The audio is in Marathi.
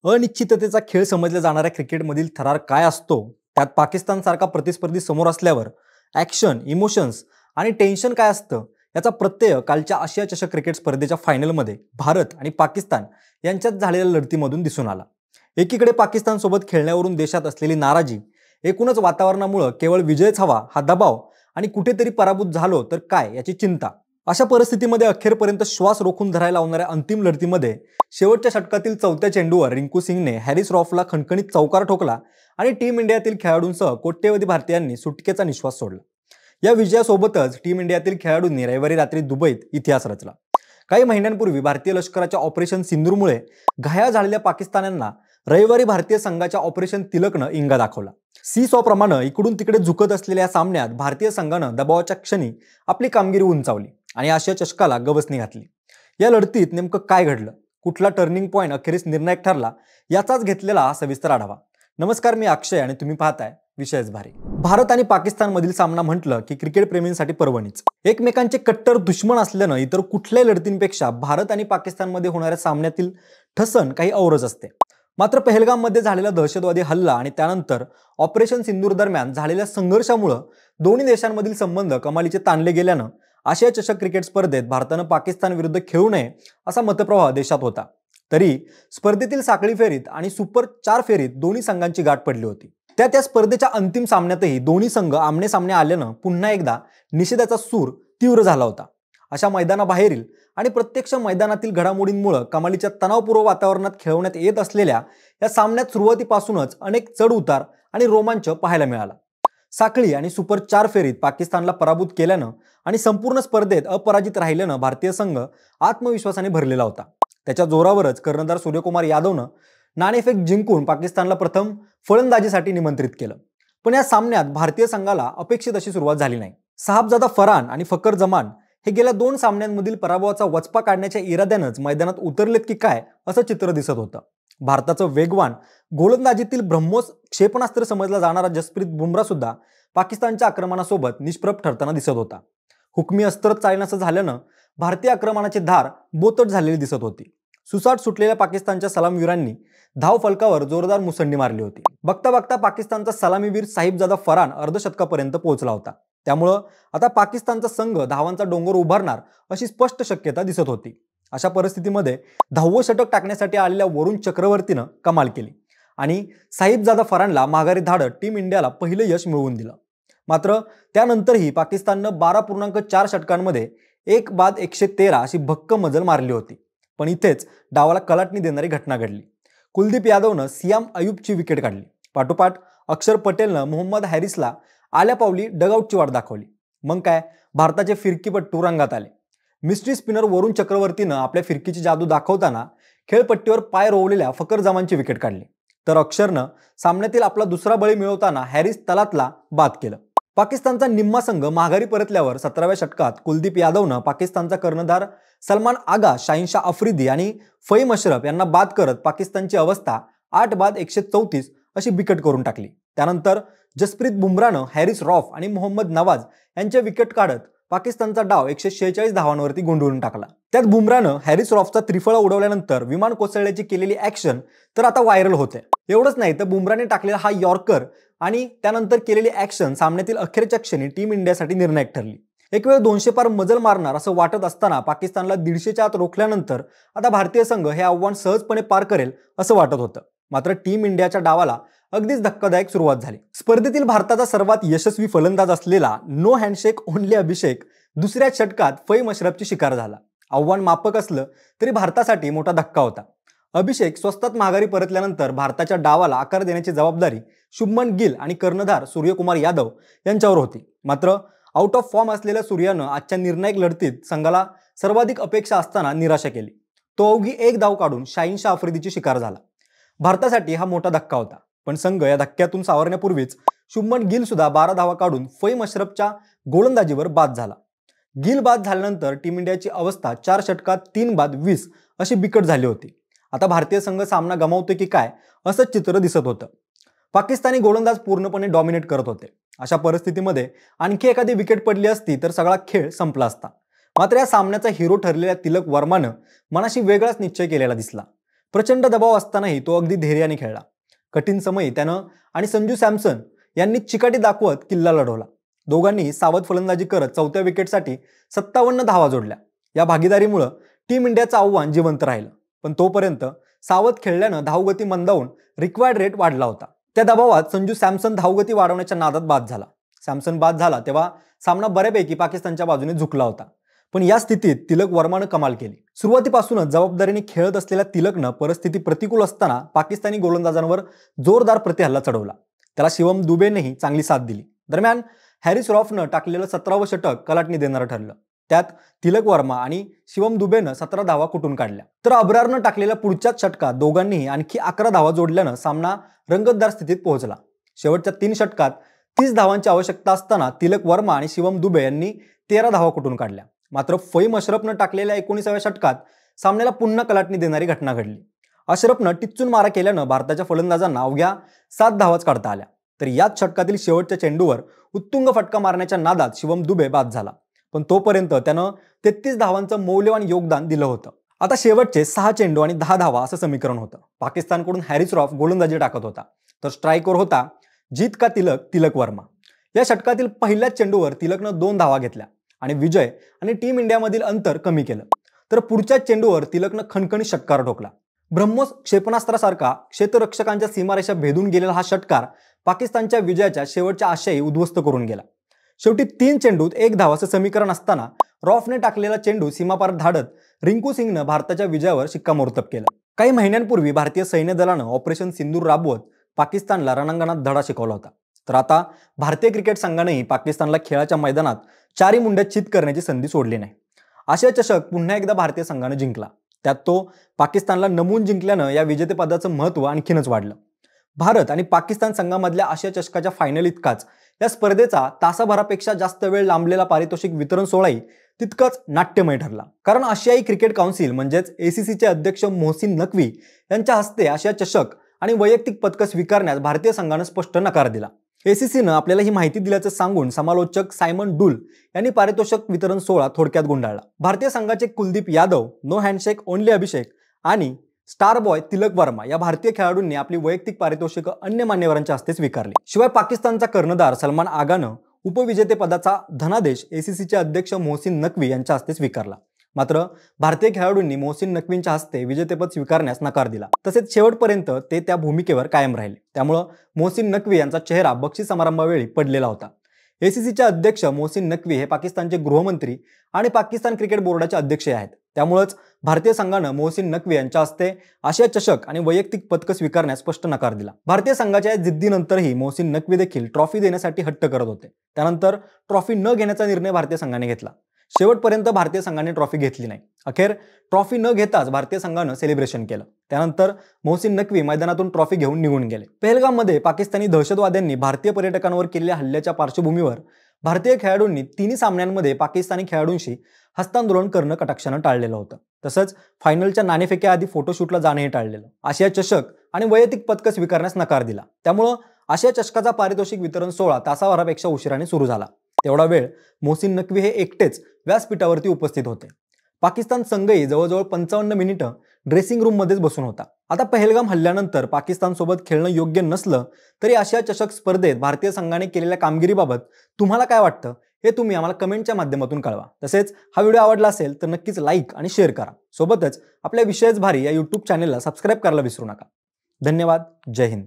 अनिश्चिततेचा खेळ समजल्या जाणाऱ्या क्रिकेटमधील थरार काय असतो, त्यात पाकिस्तानसारखा प्रतिस्पर्धी समोर असल्यावर ॲक्शन, इमोशन्स आणि टेन्शन काय असतं, याचा प्रत्यय कालच्या आशिया चषक क्रिकेट स्पर्धेच्या फायनलमध्ये भारत आणि पाकिस्तान यांच्यात झालेल्या लढतीमधून दिसून आला. एकीकडे पाकिस्तानसोबत खेळण्यावरून देशात असलेली नाराजी, एकूणच वातावरणामुळे केवळ विजयच हवा हा दबाव आणि कुठेतरी पराभूत झालो तर काय याची चिंता. अशा परिस्थितीमध्ये अखेरपर्यंत श्वास रोखून धरायला लावणाऱ्या अंतिम लढतीमध्ये शेवटच्या षटकातील चौथ्या चेंडूवर रिंकू सिंगने हॅरिस रॉफला खणखणीत चौकार ठोकला आणि टीम इंडियातील खेळाडूंसह कोट्यवधी भारतीयांनी सुटकेचा निश्वास सोडला. या विजयासोबतच टीम इंडियातील खेळाडूंनी रविवारी रात्री दुबईत इतिहास रचला. काही महिन्यांपूर्वी भारतीय लष्कराच्या ऑपरेशन सिंदूरमुळे घायाळ झालेल्या पाकिस्तान्यांना रविवारी भारतीय संघाच्या ऑपरेशन तिलकनं इंगा दाखवला. सी सॉ प्रमाणे इकडून तिकडे झुकत असलेल्या सामन्यात भारतीय संघानं दबावाच्या क्षणी आपली कामगिरी उंचावली आणि आशिया चषकाला गवसणी घातली. या लढतीत नेमकं काय घडलं, कुठला टर्निंग पॉईंट अखेरीस निर्णायक ठरला, याचाच घेतलेला हा सविस्तर आढावा. नमस्कार, मी अक्षय आणि तुम्ही पाहताय विषयच भारी. भारत आणि पाकिस्तानमधील सामना म्हटलं की क्रिकेट प्रेमींसाठी पर्वणीच. एकमेकांचे कट्टर दुश्मन असल्यानं इतर कुठल्याही लढतींपेक्षा भारत आणि पाकिस्तानमध्ये होणाऱ्या सामन्यातील ठसन काही औरच असते. मात्र पहलगाममध्ये झालेला दहशतवादी हल्ला आणि त्यानंतर ऑपरेशन सिंदूर दरम्यान झालेल्या संघर्षामुळे दोन्ही देशांमधील संबंध कमालीचे ताणले गेल्यानं आशिया चषक क्रिकेट स्पर्धेत भारतानं पाकिस्तान विरुद्ध खेळू नये असा मतप्रवाह देशात होता. तरी स्पर्धेतील साखळी फेरीत आणि सुपर 4 फेरीत दोन्ही संघांची गाठ पडली होती. त्या स्पर्धेच्या अंतिम सामन्यातही दोन्ही संघ आमने सामने आल्यानं पुन्हा एकदा निषेधाचा सूर तीव्र झाला होता. अशा मैदानाबाहेरील आणि प्रत्यक्ष मैदानातील घडामोडींमुळे कमालीच्या तणावपूर्व वातावरणात खेळवण्यात येत असलेल्या या सामन्यात सुरुवातीपासूनच अनेक चढ उतार आणि रोमांच पाहायला मिळाला. साखळी आणि सुपर 4 फेरीत पाकिस्तानला पराभूत केल्यानं आणि संपूर्ण स्पर्धेत अपराजित राहिल्यानं भारतीय संघ आत्मविश्वासाने भरलेला होता. त्याच्या जोरावरच कर्णधार सूर्यकुमार यादवनं नाणेफेक जिंकून पाकिस्तानला प्रथम फलंदाजीसाठी निमंत्रित केलं. पण या सामन्यात भारतीय संघाला अपेक्षित अशी सुरुवात झाली नाही. साहबजादा फरहान आणि फकर जमान हे गेल्या 2 सामन्यांमधील पराभवाचा वचपा काढण्याच्या इराद्यानंच मैदानात उतरलेत की काय असं चित्र दिसत होतं. भारताचं वेगवान गोलंदाजीतील ब्रह्मोस क्षेपणास्त्र समजला जाणारा जसप्रीत बुमरा सुद्धा पाकिस्तानच्या आक्रमणासोबत निष्प्रभ ठरताना दिसत होता. हुकमी अस्त्रच चालण्याचं झाल्यानं भारतीय आक्रमणाची धार बोतट झालेली दिसत होती. सुसाट सुटलेल्या पाकिस्तानच्या सलामीवीरांनी धाव फलकावर जोरदार मुसंडी मारली होती. बघता बघता पाकिस्तानचा सलामीवीर साहिबजादा फरहान अर्धशतकापर्यंत पोहोचला होता. त्यामुळं आता पाकिस्तानचा संघ धावांचा डोंगर उभारणार अशी स्पष्ट शक्यता दिसत होती. अशा परिस्थितीमध्ये 10वं षटक टाकण्यासाठी आलेल्या वरुण चक्रवर्तीनं कमाल केली आणि साहिबजादा फरहानला माघारी धाडत टीम इंडियाला पहिलं यश मिळवून दिलं. मात्र त्यानंतरही पाकिस्ताननं 12.4 षटकांमध्ये 1 बाद 113 अशी भक्कम मजल मारली होती. पण इथेच डावाला कलाटणी देणारी घटना घडली. कुलदीप यादवनं सियाम अयूबची विकेट काढली. पाठोपाठ अक्षर पटेलनं मोहम्मद हॅरिसला आल्या पावली डगआउटची वाट दाखवली. मग काय, भारताचे फिरकीपट्टू रंगात आले. मिस्ट्री स्पिनर वरुण चक्रवर्तीनं आपल्या फिरकीची जादू दाखवताना खेळपट्टीवर पाय रोवलेल्या फकर जमानची विकेट काढली. तर अक्षरनं सामन्यातील आपला दुसरा बळी मिळवताना हॅरिस तलातला बाद केलं. पाकिस्तानचा निम्मा संघ माघारी परतल्यावर 17व्या षटकात कुलदीप यादवनं पाकिस्तानचा कर्णधार सलमान आगा, शाहीनशाह आफ्रिदी आणि फहीम अशरफ यांना बाद करत पाकिस्तानची अवस्था 8 बाद 134 अशी बिकट करून टाकली. त्यानंतर जसप्रीत बुमरानं हॅरिस रॉफ आणि मोहम्मद नवाज यांच्या विकेट काढत पाकिस्तानचा डाव 146 धावांवरती गोंधळून टाकला. त्यात बुमरानं हॅरिस रॉफचा त्रिफळा उडवल्यानंतर विमान कोसळल्याची केलेली ॲक्शन तर आता व्हायरल होते. एवढंच नाही तर बुमराने टाकलेला हा यॉर्कर आणि त्यानंतर केलेली ॲक्शन सामन्यातील अखेरच्या क्षणी टीम इंडियासाठी निर्णायक ठरली. एक वेळ 200 पार मजल मारणार असं वाटत असताना पाकिस्तानला 150च्या आत रोखल्यानंतर आता भारतीय संघ हे आव्हान सहजपणे पार करेल असं वाटत होतं. मात्र टीम इंडियाच्या डावाला अगदीच धक्कादायक सुरुवात झाली. स्पर्धेतील भारताचा सर्वात यशस्वी फलंदाज असलेला नो हँडशेक ओनली अभिषेक दुसऱ्या षटकात फहीम अशरफची शिकार झाला. आव्हान माफक असलं तरी भारतासाठी मोठा धक्का होता. अभिषेक स्वस्तात माघारी परतल्यानंतर भारताच्या डावाला आकार देण्याची जबाबदारी शुभमन गिल आणि कर्णधार सूर्यकुमार यादव यांच्यावर होती. मात्र आउट ऑफ फॉर्म असलेल्या सूर्यानं आजच्या निर्णायक लढतीत संघाला सर्वाधिक अपेक्षा असताना निराशा केली. तो अवघी 1 धाव काढून शाहीनशाह आफ्रिदीची शिकार झाला. भारतासाठी हा मोठा धक्का होता. पण संघ या धक्क्यातून सावरण्यापूर्वीच शुभमन गिल सुद्धा 12 धावा काढून फहीम अशरफच्या गोलंदाजीवर बाद झाला. गिल बाद झाल्यानंतर टीम इंडियाची अवस्था 4 षटकात 3 बाद 20 अशी बिकट झाली होती. आता भारतीय संघ सामना गमावतोय की काय असं चित्र दिसत होतं. पाकिस्तानी गोलंदाज पूर्णपणे डॉमिनेट करत होते. अशा परिस्थितीमध्ये आणखी एखादी विकेट पडली असती तर सगळा खेळ संपला असता. मात्र या सामन्याचा हिरो ठरलेल्या तिलक वर्मानं मनाशी वेगळाच निश्चय केलेला दिसला. प्रचंड दबाव असतानाही तो अगदी धैर्याने खेळला. कठीण समयी त्यानं आणि संजू सॅमसन यांनी चिकाटी दाखवत किल्ला लढवला. दोघांनी सावध फलंदाजी करत 4थ्या विकेटसाठी 57 धावा जोडल्या. या भागीदारीमुळे टीम इंडियाचं आव्हान जिवंत राहिलं. पण तोपर्यंत सावध खेळल्यानं धावगती मंदावून रिक्वायर्ड रेट वाढला होता. त्या दबावात संजू सॅमसन धावगती वाढवण्याच्या नादात बाद झाला. सॅमसन बाद झाला तेव्हा सामना बऱ्यापैकी पाकिस्तानच्या बाजूने झुकला होता. पण या स्थितीत तिलक वर्मानं कमाल केली. सुरुवातीपासूनच जबाबदारीने खेळत असलेल्या तिलकनं परिस्थिती प्रतिकूल असताना पाकिस्तानी गोलंदाजांवर जोरदार प्रतिहल्ला चढवला. त्याला शिवम दुबेनेही चांगली साथ दिली. दरम्यान हॅरिस रॉफनं टाकलेलं 17वं षटक कलाटणी देणारं ठरलं. त्यात तिलक वर्मा आणि शिवम दुबेनं 17 धावा कुटून काढल्या. तर अब्रारनं टाकलेल्या पुढच्याच षटकात दोघांनीही आणखी 11 धावा जोडल्यानं सामना रंगतदार स्थितीत पोहोचला. शेवटच्या 3 षटकात 30 धावांची आवश्यकता असताना तिलक वर्मा आणि शिवम दुबे यांनी 13 धावा कुटून काढल्या. मात्र फहीम अशरफनं टाकलेल्या 19व्या षटकात सामन्याला पुन्हा कलाटणी देणारी घटना घडली. अशरफनं टिच्चून मारा केल्यानं भारताच्या फलंदाजांना अवघ्या 7 धावाच काढता आल्या. तर याच षटकातील शेवटच्या चेंडूवर उत्तुंग फटका मारण्याच्या नादात शिवम दुबे बाद झाला. पण तोपर्यंत त्यानं 33 धावांचं मौल्यवान योगदान दिलं होतं. आता शेवटचे 6 चेंडू आणि 10 धावा असं समीकरण होतं. पाकिस्तानकडून हॅरिस रॉफ गोलंदाजी टाकत होता, तर स्ट्राईकवर होता जीत का तिलक, तिलक वर्मा. या षटकातील पहिल्याच चेंडूवर तिलकनं 2 धावा घेतल्या आणि विजय आणि टीम इंडियामधील अंतर कमी केलं. तर पुढच्याच चेंडूवर तिलकनं खणखणीत षटकार ठोकला. ब्रह्मोस क्षेपणास्त्रासारखा क्षेत्ररक्षकांच्या सीमारेषा भेदून गेलेला हा षटकार पाकिस्तानच्या विजयाच्या शेवटच्या आशयाही उद्ध्वस्त करून गेला. शेवटी 3 चेंडूत 1 धावाचं समीकरण असताना रॉफने टाकलेला चेंडू सीमापार धाडत रिंकू सिंगनं भारताच्या विजयावर शिक्कामोर्तब केलं. काही महिन्यांपूर्वी भारतीय सैन्य दलानं ऑपरेशन सिंदूर राबवत पाकिस्तानला रणांगणात धडा शिकवला होता. तर आता भारतीय क्रिकेट संघानेही पाकिस्तानला खेळाच्या मैदानात 4 मुंड्यात चित करण्याची संधी सोडली नाही. आशिया चषक पुन्हा एकदा भारतीय संघानं जिंकला. त्यात तो पाकिस्तानला नमवून जिंकल्यानं या विजेतेपदाचं महत्त्व आणखीनच वाढलं. भारत आणि पाकिस्तान संघामधल्या आशिया चषकाच्या फायनल इतकाच या स्पर्धेचा तासाभरापेक्षा जास्त वेळ लांबलेला पारितोषिक वितरण सोहळाही तितकाच नाट्यमय ठरला. कारण आशियाई क्रिकेट काउन्सिल म्हणजेच ACCचे अध्यक्ष मोहसिन नक्वी यांच्या हस्ते आशिया चषक आणि वैयक्तिक पदकं स्वीकारण्यास भारतीय संघानं स्पष्ट नकार दिला. ACCनं आपल्याला ही माहिती दिल्याचं सांगून समालोचक सायमन डूल यांनी पारितोषिक वितरण सोहळा थोडक्यात गुंडाळला. भारतीय संघाचे Kuldeep Yadav, no handshake only Abhishek आणि स्टार बॉय तिलक वर्मा या भारतीय खेळाडूंनी आपली वैयक्तिक पारितोषिकं अन्य मान्यवरांच्या हस्ते स्वीकारली. शिवाय पाकिस्तानचा कर्णधार सलमान आगानं उपविजेतेपदाचा धनादेश ACCचे अध्यक्ष मोहसिन नक्वी यांच्या हस्ते स्वीकारला. मात्र भारतीय खेळाडूंनी मोहसिन नक्वींच्या हस्ते विजेतेपद स्वीकारण्यास नकार दिला. तसेच शेवटपर्यंत ते त्या भूमिकेवर कायम राहिले. त्यामुळं मोहसिन नक्वी यांचा चेहरा बक्षीस समारंभावेळी पडलेला होता. ACCचे अध्यक्ष मोहसिन नक्वी हे पाकिस्तानचे गृहमंत्री आणि पाकिस्तान क्रिकेट बोर्डाचे अध्यक्ष आहेत. त्यामुळेच भारतीय संघानं मोहसिन नक्वी यांच्या हस्ते आशिया चषक आणि वैयक्तिक पदकं स्वीकारण्यास स्पष्ट नकार दिला. भारतीय संघाच्या जिद्दीनंतरही मोहसिन नक्वी देखील ट्रॉफी देण्यासाठी हट्ट करत होते. त्यानंतर ट्रॉफी न घेण्याचा निर्णय भारतीय संघाने घेतला. शेवटपर्यंत भारतीय संघाने ट्रॉफी घेतली नाही. अखेर ट्रॉफी न घेताच भारतीय संघानं सेलिब्रेशन केलं. त्यानंतर मोहसिन नक्वी मैदानातून ट्रॉफी घेऊन निघून गेले. पहलगाममध्ये पाकिस्तानी दहशतवाद्यांनी भारतीय पर्यटकांवर केलेल्या हल्ल्याच्या पार्श्वभूमीवर भारतीय खेळाडूंनी 3 सामन्यांमध्ये पाकिस्तानी खेळाडूंशी हस्तांदोलन करणं कटाक्षानं टाळलेलं होतं. तसंच फायनलच्या नाणेफेकीआधी फोटोशूटला जाणंही टाळलेलं. आशिया चषक आणि वैयक्तिक पदकं स्वीकारण्यास नकार दिला. त्यामुळं आशिया चषकाचा पारितोषिक वितरण सोहळा तासाभरापेक्षा उशिराने सुरू झाला. तेवढा वेळ मोहसिन नक्वी हे एकटेच व्यासपीठावरती उपस्थित होते. पाकिस्तान संघही जवळजवळ 55 मिनिटं ड्रेसिंग रूममध्येच बसून होता. आता पहलगाम हल्ल्यानंतर पाकिस्तानसोबत खेळणं योग्य नसलं तरी आशिया चषक स्पर्धेत भारतीय संघाने केलेल्या कामगिरीबाबत तुम्हाला काय वाटतं हे तुम्ही आम्हाला कमेंटच्या माध्यमातून कळवा. तसेच हा व्हिडिओ आवडला असेल तर नक्कीच लाईक आणि शेअर करा. सोबतच आपल्या विषयच भारी या YouTube चॅनेलला सबस्क्राईब करायला विसरू नका. धन्यवाद. जय हिंद.